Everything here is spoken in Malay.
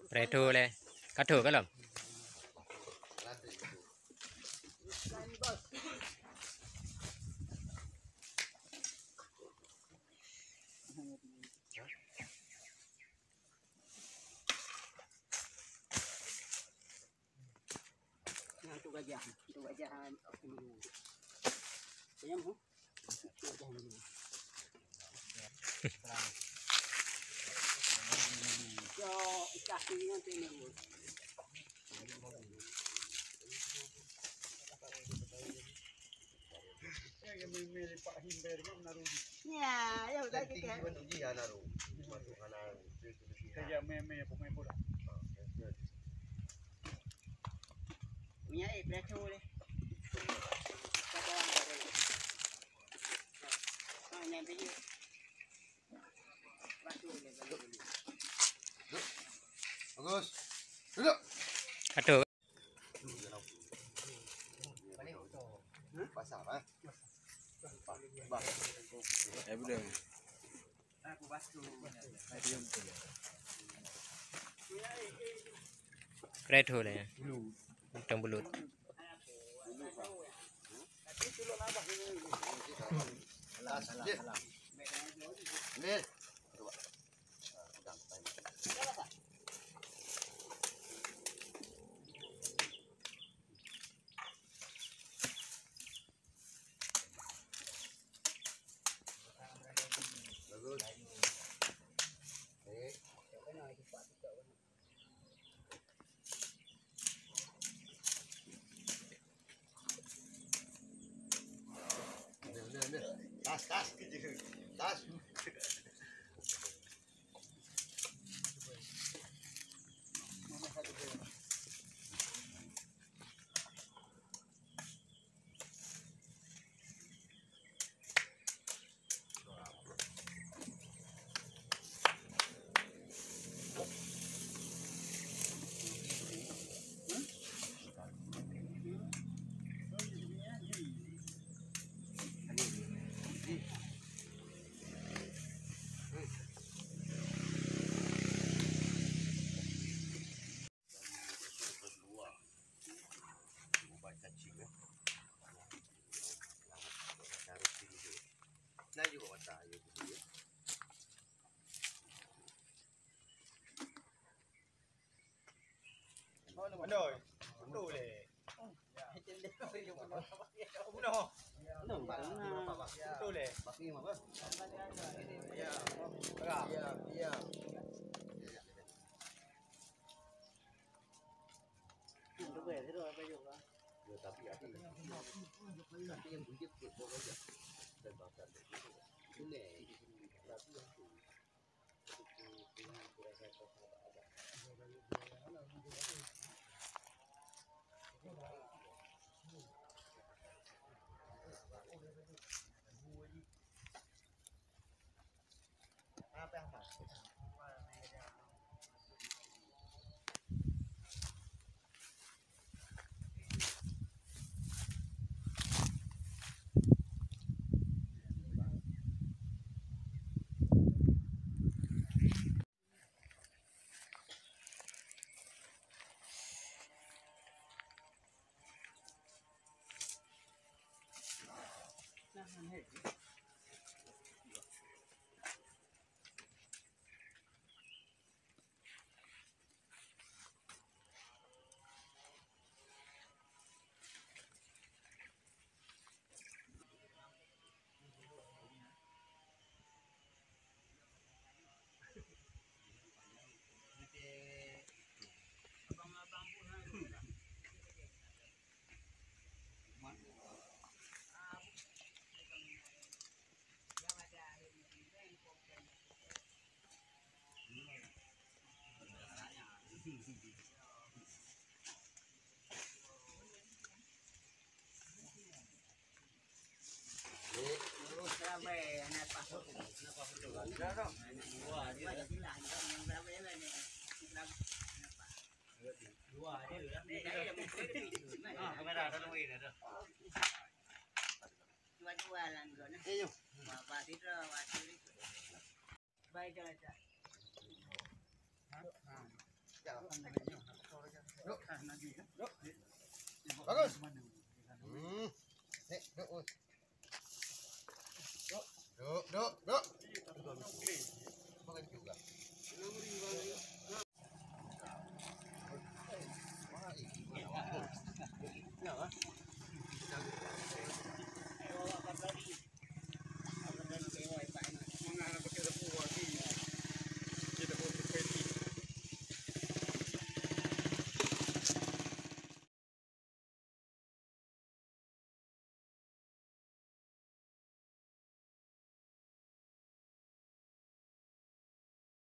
Preto le, kado kalau. Itu gajah ayam bu, gajah ini. Yo, kaki nanti ni bu. Ya, ya udah kita. Kayak meme pemain bola. Punya preto le. Nyampe je. Bagus. Duduk. Kado. Pasar ah. Belum. Aku basuh. Preto le. Tong bulut. Salah. Ambil. Tas. Tas. Nah juga watak ayo gitu ya. Andoi. Betul le. Uno. Betul le. Baki apa? Ya. Iya. Itu boleh tu apa juga. Ya, tapi yang bunyi football aja. Dan bahkan itu ini tapi yang itu kurasa ada. Apa yang masuk? Kamera dah luar ni dah. Jual-jualan dulu nah. Eh yo. Bapak itu waktu itu. Baik aja. Bagus. Duk, duk, duk.